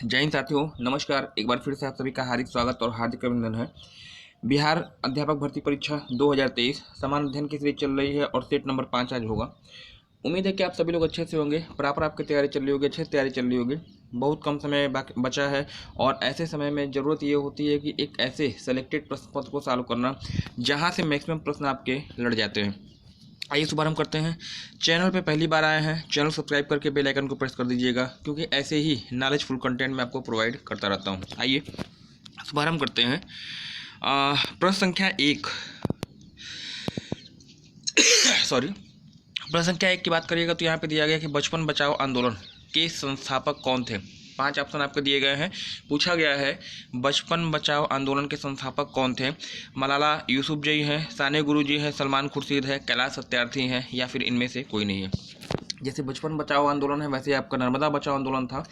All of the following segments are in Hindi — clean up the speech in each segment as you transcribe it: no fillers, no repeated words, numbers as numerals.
जय हिंद साथियों, नमस्कार। एक बार फिर से आप सभी का हार्दिक स्वागत और हार्दिक अभिनंदन है। बिहार अध्यापक भर्ती परीक्षा 2023 समान अध्ययन की सीरीज चल रही है और सेट नंबर 5 आज होगा। उम्मीद है कि आप सभी लोग अच्छे से होंगे। प्रॉपर आपकी तैयारी चल रही होगी, अच्छे से तैयारी चल रही होगी। बहुत कम समय बचा है और ऐसे समय में ज़रूरत ये होती है कि एक ऐसे सेलेक्टेड प्रश्न पत्र को सॉल्व करना जहाँ से मैक्सिमम प्रश्न आपके लड़ जाते हैं। आइए शुभारंभ करते हैं। चैनल पे पहली बार आए हैं, चैनल सब्सक्राइब करके बेल आइकन को प्रेस कर दीजिएगा, क्योंकि ऐसे ही नॉलेजफुल कंटेंट मैं आपको प्रोवाइड करता रहता हूँ। आइए शुभारंभ करते हैं। प्रश्न संख्या 1 सॉरी प्रश्न संख्या 1 की बात करिएगा तो यहाँ पे दिया गया कि बचपन बचाओ आंदोलन के संस्थापक कौन थे। 5 ऑप्शन आपको दिए गए हैं। पूछा गया है बचपन बचाओ आंदोलन के संस्थापक कौन थे। मलाला यूसुफजई हैं, साने गुरुजी हैं, सलमान खुर्शीद है, कैलाश सत्यार्थी हैं, या फिर इनमें से कोई नहीं है। जैसे बचपन बचाओ आंदोलन है, वैसे आपका नर्मदा बचाओ आंदोलन था।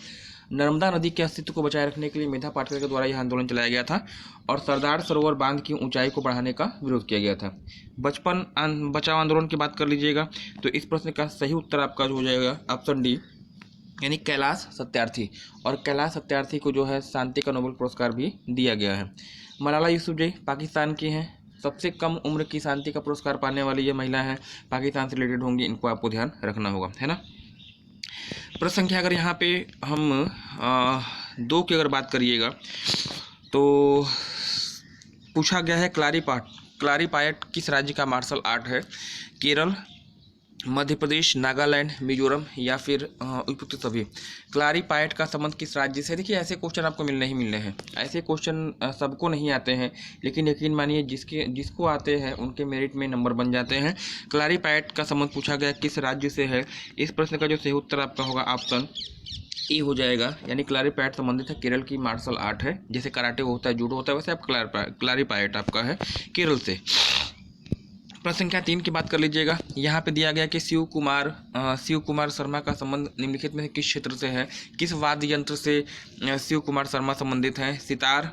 नर्मदा नदी के अस्तित्व को बचाए रखने के लिए मेधा पाटकर के द्वारा यह आंदोलन चलाया गया था और सरदार सरोवर बांध की ऊंचाई को बढ़ाने का विरोध किया गया था। बचपन बचाओ आंदोलन की बात कर लीजिएगा तो इस प्रश्न का सही उत्तर आपका जो हो जाएगा ऑप्शन डी, यानी कैलाश सत्यार्थी। और कैलाश सत्यार्थी को जो है शांति का नोबेल पुरस्कार भी दिया गया है। मलाला यूसुफजई पाकिस्तान की हैं, सबसे कम उम्र की शांति का पुरस्कार पाने वाली ये महिला है, पाकिस्तान से रिलेटेड होंगी, इनको आपको ध्यान रखना होगा, है ना। प्रश्न संख्या अगर यहाँ पे हम 2 की अगर बात करिएगा तो पूछा गया है क्लारीपायट किस राज्य का मार्शल आर्ट है। केरल, मध्य प्रदेश, नागालैंड, मिजोरम, या फिर उपयुक्त सभी। क्लारीपायट का संबंध किस राज्य से। देखिए ऐसे क्वेश्चन आपको मिलने ही मिलने हैं। ऐसे क्वेश्चन सबको नहीं आते हैं, लेकिन यकीन मानिए जिसको आते हैं उनके मेरिट में नंबर बन जाते हैं। क्लारीपायट का संबंध पूछा गया किस राज्य से है। इस प्रश्न का जो सही उत्तर आपका होगा ऑप्शन ए हो जाएगा, यानी क्लारीपायट संबंधित है केरल की मार्शल आर्ट है। जैसे कराटे होता है, जूडो होता है, वैसे आप क्लारीपायट आपका है केरल से। प्रश्न संख्या 3 की बात कर लीजिएगा। यहाँ पे दिया गया कि शिव कुमार शर्मा का संबंध निम्नलिखित में से किस क्षेत्र से है। किस वाद्य यंत्र से शिव कुमार शर्मा संबंधित हैं। सितार,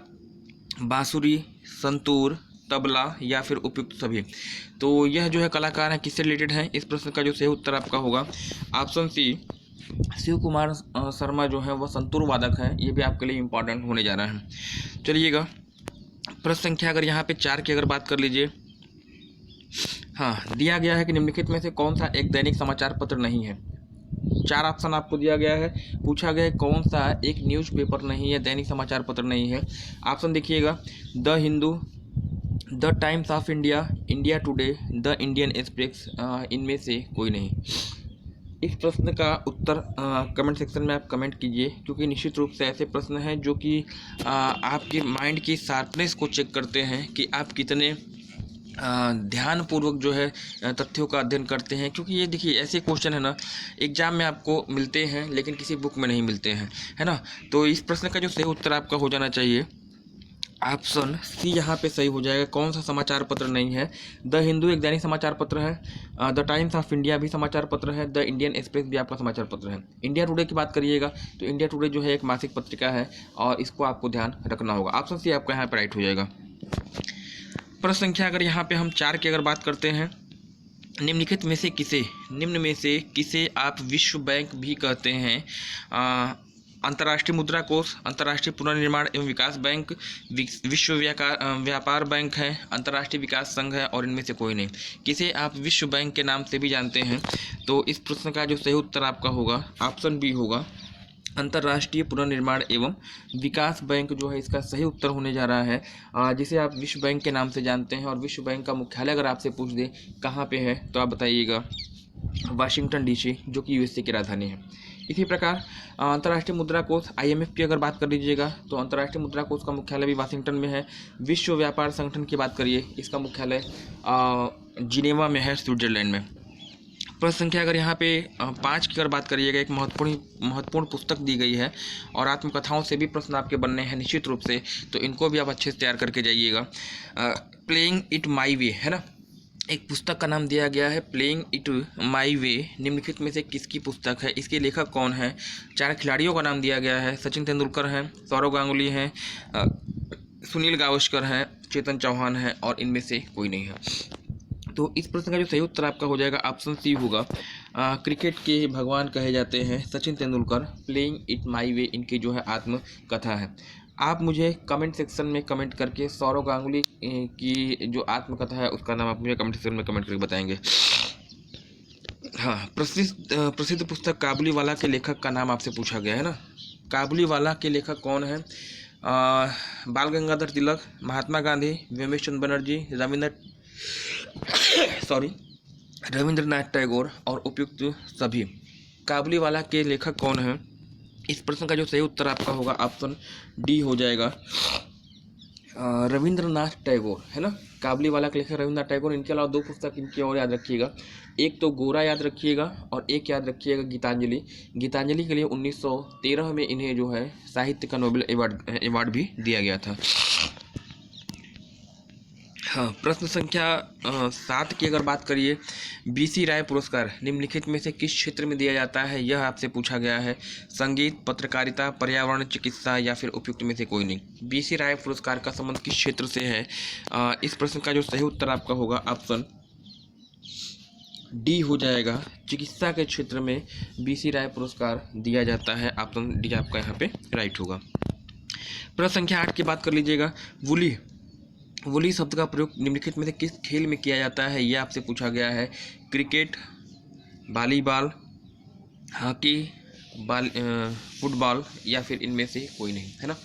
बांसुरी, संतूर, तबला, या फिर उपयुक्त सभी। तो यह जो है कलाकार है किससे रिलेटेड है। इस प्रश्न का जो सही उत्तर आपका होगा ऑप्शन सी, शिव कुमार शर्मा जो है वह संतूर वादक है। ये भी आपके लिए इम्पॉर्टेंट होने जा रहा है। चलिएगा प्रश्न संख्या अगर यहाँ पे 4 की अगर बात कर लीजिए। हाँ, दिया गया है कि निम्नलिखित में से कौन सा एक दैनिक समाचार पत्र नहीं है। 4 ऑप्शन आपको दिया गया है। पूछा गया है कौन सा एक न्यूज़पेपर नहीं है, दैनिक समाचार पत्र नहीं है। ऑप्शन देखिएगा, the Hindu, the times of India, India today, the Indian express, इनमें से कोई नहीं। इस प्रश्न का उत्तर कमेंट सेक्शन में आप कमेंट कीजिए, क्योंकि निश्चित रूप से ऐसे प्रश्न हैं जो कि आपके माइंड की शार्पनेस को चेक करते हैं कि आप कितने ध्यानपूर्वक जो है तथ्यों का अध्ययन करते हैं। क्योंकि ये देखिए ऐसे क्वेश्चन है ना, एग्जाम में आपको मिलते हैं लेकिन किसी बुक में नहीं मिलते हैं, है ना। तो इस प्रश्न का जो सही उत्तर आपका हो जाना चाहिए ऑप्शन सी यहाँ पे सही हो जाएगा। कौन सा समाचार पत्र नहीं है। द हिंदू एक दैनिक समाचार पत्र है, द टाइम्स ऑफ इंडिया भी समाचार पत्र है, द इंडियन एक्सप्रेस भी आपका समाचार पत्र है। इंडिया टुडे की बात करिएगा तो इंडिया टुडे जो है एक मासिक पत्रिका है और इसको आपको ध्यान रखना होगा। ऑप्शन सी आपका यहाँ पर राइट हो जाएगा। प्रश्न संख्या अगर यहाँ पे हम 4 की अगर बात करते हैं, निम्न में से किसे आप विश्व बैंक भी कहते हैं। अंतर्राष्ट्रीय मुद्रा कोष, अंतर्राष्ट्रीय पुनर्निर्माण एवं विकास बैंक, विश्व व्यापार बैंक है, अंतर्राष्ट्रीय विकास संघ है, और इनमें से कोई नहीं। किसे आप विश्व बैंक के नाम से भी जानते हैं। तो इस प्रश्न का जो सही उत्तर आपका होगा ऑप्शन बी होगा, अंतर्राष्ट्रीय पुनर्निर्माण एवं विकास बैंक जो है इसका सही उत्तर होने जा रहा है, जिसे आप विश्व बैंक के नाम से जानते हैं। और विश्व बैंक का मुख्यालय अगर आपसे पूछ दे कहाँ पे है तो आप बताइएगा वाशिंगटन डीसी, जो कि यूएसए की राजधानी है। इसी प्रकार अंतर्राष्ट्रीय मुद्रा कोष IMF की अगर बात कर लीजिएगा तो अंतर्राष्ट्रीय मुद्रा कोष का मुख्यालय भी वाशिंगटन में है। विश्व व्यापार संगठन की बात करिए, इसका मुख्यालय जिनेवा में है, स्विट्जरलैंड में। प्रश्न संख्या अगर यहाँ पे 5 की अगर बात करिएगा, एक महत्वपूर्ण पुस्तक दी गई है और आत्मकथाओं से भी प्रश्न आपके बनने हैं निश्चित रूप से, तो इनको भी आप अच्छे से तैयार करके जाइएगा। प्लेइंग इट माई वे, है ना, एक पुस्तक का नाम दिया गया है प्लेइंग इट माई वे। निम्नलिखित में से किसकी पुस्तक है, इसके लेखक कौन है। 4 खिलाड़ियों का नाम दिया गया है, सचिन तेंदुलकर हैं, सौरव गांगुली हैं, सुनील गावस्कर हैं, चेतन चौहान हैं, और इनमें से कोई नहीं है। तो इस प्रश्न का जो सही उत्तर आपका हो जाएगा ऑप्शन सी होगा, क्रिकेट के भगवान कहे जाते हैं Sachin Tendulkar, playing it my way इनकी जो है आत्मकथा है। आप मुझे कमेंट सेक्शन में कमेंट करके सौरव गांगुली की जो आत्मकथा है उसका नाम आप मुझे कमेंट सेक्शन में कमेंट करके बताएंगे। हाँ, प्रसिद्ध पुस्तक काबुलीवाला के लेखक का नाम आपसे पूछा गया है ना। काबुलीवाला के लेखक कौन है? बाल गंगाधर तिलक, महात्मा गांधी, व्योमेश चंद्र बनर्जी, रविंद्रनाथ टैगोर और उपयुक्त सभी। काबुलीवाला के लेखक कौन है? इस प्रश्न का जो सही उत्तर आपका होगा ऑप्शन डी हो जाएगा, रविंद्रनाथ टैगोर, है ना। काबुलीवाला के लेखक रविंद्रनाथ टैगोर। इनके अलावा दो पुस्तक इनकी और याद रखिएगा, एक तो गोरा याद रखिएगा और एक याद रखिएगा गीतांजलि। गीतांजलि के लिए 1913 में इन्हें जो है साहित्य का नोबेल अवार्ड भी दिया गया था। हाँ, प्रश्न संख्या 7 की अगर बात करिए, बीसी राय पुरस्कार निम्नलिखित में से किस क्षेत्र में दिया जाता है, यह आपसे पूछा गया है। संगीत, पत्रकारिता, पर्यावरण, चिकित्सा या फिर उपयुक्त में से कोई नहीं। बीसी राय पुरस्कार का संबंध किस क्षेत्र से है? इस प्रश्न का जो सही उत्तर आपका होगा ऑप्शन डी हो जाएगा, चिकित्सा के क्षेत्र में बीसी राय पुरस्कार दिया जाता है। ऑप्शन डी आपका यहाँ पे राइट होगा। प्रश्न संख्या 8 की बात कर लीजिएगा, वुली शब्द का प्रयोग निम्नलिखित में से किस खेल में किया जाता है, यह आपसे पूछा गया है। क्रिकेट, वॉलीबॉल, हॉकी, फुटबॉल या फिर इनमें से कोई नहीं, है ना।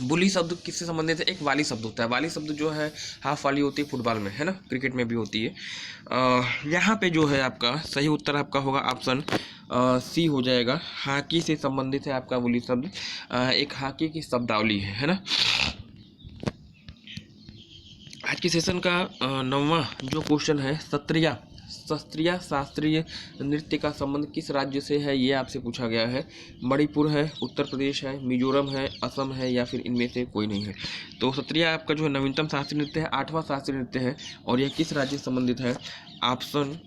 बुली शब्द किससे संबंधित है? एक वाली शब्द होता है, वाली शब्द जो है हाफ वाली होती है फुटबॉल में, है ना, क्रिकेट में भी होती है। यहाँ पे जो है आपका सही उत्तर आपका होगा ऑप्शन सी हो जाएगा, हॉकी से संबंधित है आपका बुली शब्द। एक हॉकी की शब्दावली है ना। आज के सेशन का 9वां जो क्वेश्चन है, शास्त्रीय नृत्य का संबंध किस राज्य से है, ये आपसे पूछा गया है। मणिपुर है, उत्तर प्रदेश है, मिजोरम है, असम है या फिर इनमें से कोई नहीं है। तो शास्त्रीय आपका जो है नवीनतम शास्त्रीय नृत्य है, 8वां शास्त्रीय नृत्य है और यह किस राज्य से संबंधित है? ऑप्शन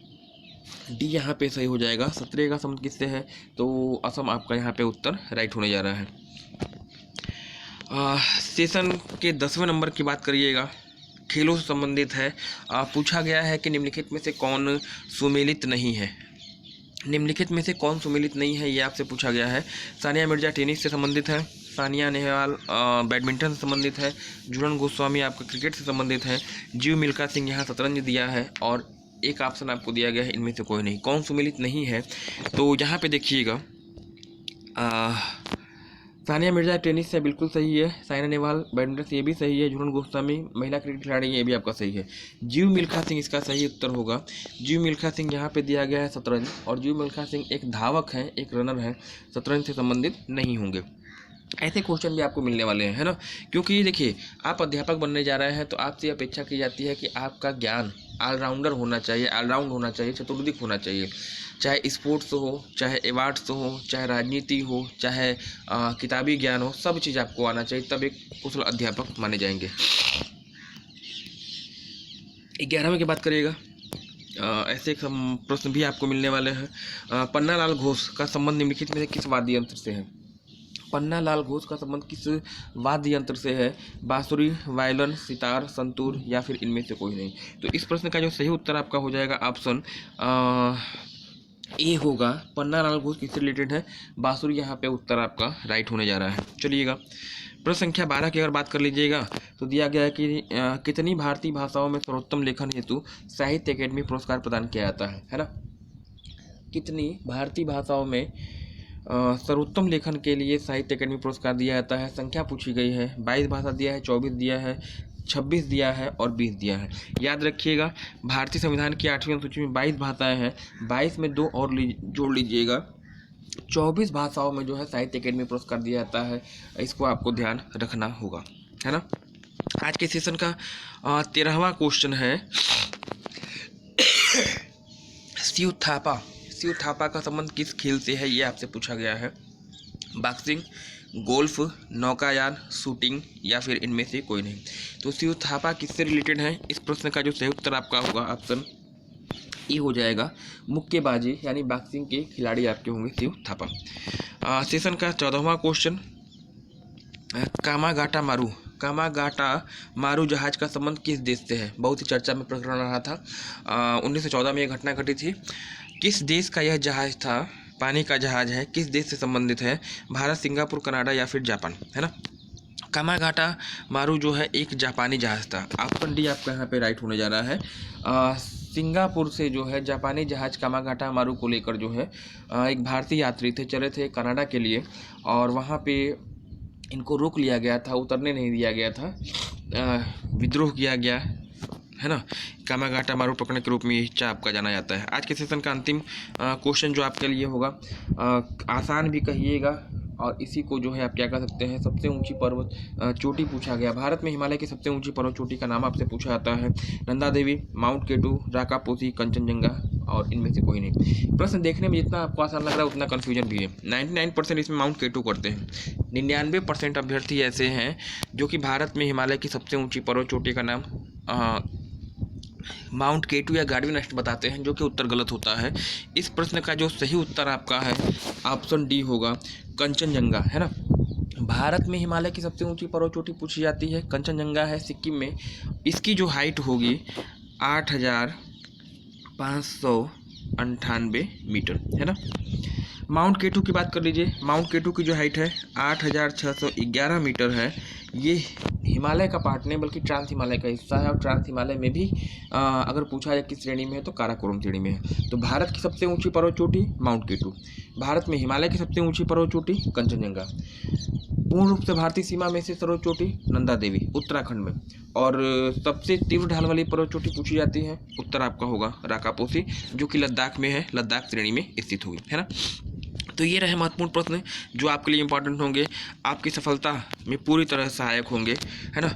डी यहाँ पे सही हो जाएगा। शास्त्रीय का संबंध किससे है? तो असम आपका यहाँ पे उत्तर राइट होने जा रहा है। सेशन के 10वें नंबर की बात करिएगा, खेलों से संबंधित है। पूछा गया है कि निम्नलिखित में से कौन सुमेलित नहीं है। निम्नलिखित में से कौन सुमेलित नहीं है, ये आपसे पूछा गया है। सानिया मिर्जा टेनिस से संबंधित है, सानिया नेहवाल बैडमिंटन से संबंधित है, झूलन गोस्वामी आपका क्रिकेट से संबंधित है, जीव मिल्खा सिंह यहाँ शतरंज दिया है और एक ऑप्शन आपको दिया गया है इनमें से कोई नहीं। कौन सुमेलित नहीं है? तो यहाँ पे देखिएगा, सानिया मिर्जा टेनिस से बिल्कुल सही है, साइना नेहवाल बैडमिंटन से ये भी सही है, झूलन गोस्वामी महिला क्रिकेट खिलाड़ी ये भी आपका सही है। जीव मिल्खा सिंह इसका सही उत्तर होगा। जीव मिल्खा सिंह यहाँ पे दिया गया है शतरंज, और जीव मिल्खा सिंह एक धावक हैं, एक रनर हैं, शतरंज से संबंधित नहीं होंगे। ऐसे क्वेश्चन भी आपको मिलने वाले हैं, है ना, क्योंकि देखिए आप अध्यापक बनने जा रहे हैं तो आपसे अपेक्षा की जाती है कि आपका ज्ञान ऑलराउंडर होना चाहिए, ऑलराउंड होना चाहिए, चतुर्दिक होना चाहिए। चाहे स्पोर्ट्स हो, चाहे अवार्ड्स हो, चाहे राजनीति हो, चाहे किताबी ज्ञान हो, सब चीज़ आपको आना चाहिए, तब एक कुशल अध्यापक माने जाएंगे। 11वें की बात करिएगा, ऐसे प्रश्न भी आपको मिलने वाले हैं। पन्नालाल घोष का संबंध निम्नलिखित में से किस वाद्य यंत्र से है? पन्नालाल घोष का संबंध किस वाद्य यंत्र से है? बांसुरी, वायलिन, सितार, संतूर या फिर इनमें से कोई नहीं। तो इस प्रश्न का जो सही उत्तर आपका हो जाएगा ऑप्शन ए होगा, पन्नालाल घोष किससे रिलेटेड है? बांसुरी यहाँ पे उत्तर आपका राइट होने जा रहा है। चलिएगा, प्रश्न संख्या 12 की अगर बात कर लीजिएगा तो दिया गया है कि कितनी भारतीय भाषाओं में सर्वोत्तम लेखन हेतु साहित्य अकेडमी पुरस्कार प्रदान किया जाता है ना। कितनी भारतीय भाषाओं में सर्वोत्तम लेखन के लिए साहित्य अकेडमी पुरस्कार दिया जाता है? संख्या पूछी गई है, 22 भाषा दिया है, 24 दिया है, 26 दिया है और 20 दिया है। याद रखिएगा, भारतीय संविधान की 8वीं अनुसूची में 22 भाषाएं हैं, 22 में 2 और जोड़ लीजिएगा, 24 भाषाओं में जो है साहित्य अकेडमी पुरस्कार दिया जाता है। इसको आपको ध्यान रखना होगा, है ना। आज के सेशन का 13वां क्वेश्चन है, शिव थापा का संबंध किस खेल से है, ये आपसे पूछा गया है। बॉक्सिंग, गोल्फ, नौकायान, शूटिंग या फिर इनमें से कोई नहीं। तो शिव थापा किससे रिलेटेड है? इस प्रश्न का जो सही उत्तर आपका होगा ऑप्शन ए हो जाएगा, मुक्केबाजी यानी बॉक्सिंग के खिलाड़ी आपके होंगे शिव थापा। सेशन का 14वां क्वेश्चन, कामागाटा मारू जहाज का संबंध किस देश से है? बहुत ही चर्चा में प्रकरण रहा था। 1914 में यह घटना घटी थी। किस देश का यह जहाज था, पानी का जहाज है, किस देश से संबंधित है? भारत, सिंगापुर, कनाडा या फिर जापान, है ना। कामागाटा मारू जो है एक जापानी जहाज़ था। ऑप्शन डी आपका यहाँ पे राइट होने जा रहा है। सिंगापुर से जो है जापानी जहाज़ कामागाटा मारू को लेकर जो है एक भारतीय यात्री थे, चले थे कनाडा के लिए, और वहाँ पे इनको रोक लिया गया था, उतरने नहीं दिया गया था, विद्रोह किया गया, है ना। कामागाटा मारू पकड़ने के रूप में ये चाप का जाना जाता है। आज के सेशन का अंतिम क्वेश्चन जो आपके लिए होगा, आसान भी कहिएगा, और इसी को जो है आप क्या कह सकते हैं, सबसे ऊंची पर्वत चोटी पूछा गया। भारत में हिमालय की सबसे ऊंची पर्वत चोटी का नाम आपसे पूछा जाता है। नंदा देवी, माउंट केटू, राकापोसी, कंचनजंगा, और इनमें से कोई नहीं। प्रश्न देखने में जितना आपको आसान लग रहा है उतना कन्फ्यूजन भी है। 99% इसमें माउंट केटू करते हैं। 99% अभ्यर्थी ऐसे हैं जो कि भारत में हिमालय की सबसे ऊंची पर्वत चोटी का नाम माउंट केटू या गार्डविन नेस्ट बताते हैं, जो कि उत्तर गलत होता है। इस प्रश्न का जो सही उत्तर आपका है ऑप्शन डी होगा, कंचनजंगा, है ना। भारत में हिमालय की सबसे ऊंची पर्वत चोटी पूछी जाती है, कंचनजंगा है सिक्किम में। इसकी जो हाइट होगी 8,598 मीटर, है ना। माउंट केटू की बात कर लीजिए। माउंट केटू की जो हाइट है 8,611 मीटर है। ये हिमालय का पार्ट नहीं बल्कि ट्रांस हिमालय का हिस्सा है, और ट्रांस हिमालय में भी अगर पूछा जाए किस श्रेणी में है तो काराकोरम श्रेणी में है। तो भारत की सबसे ऊंची पर्वत चोटी माउंट केटू, भारत में हिमालय की सबसे ऊंची पर्वत चोटी कंचनजंगा, पूर्ण रूप से भारतीय सीमा में से सर्वोच्च चोटी नंदा देवी उत्तराखंड में, और सबसे तीव्र ढाल वाली पर्वत चोटी पूछी जाती है, उत्तर आपका होगा राकापोसी, जो कि लद्दाख में है, लद्दाख श्रेणी में स्थित होगी, है ना। तो ये रहे महत्वपूर्ण प्रश्न जो आपके लिए इंपॉर्टेंट होंगे, आपकी सफलता में पूरी तरह सहायक होंगे, है ना।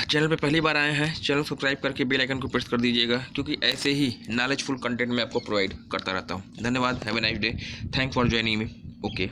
चैनल पे पहली बार आए हैं, चैनल सब्सक्राइब करके बेल आइकन को प्रेस कर दीजिएगा, क्योंकि ऐसे ही नॉलेजफुल कंटेंट मैं आपको प्रोवाइड करता रहता हूँ। धन्यवाद, have a nice day, thanks for joining me, okay.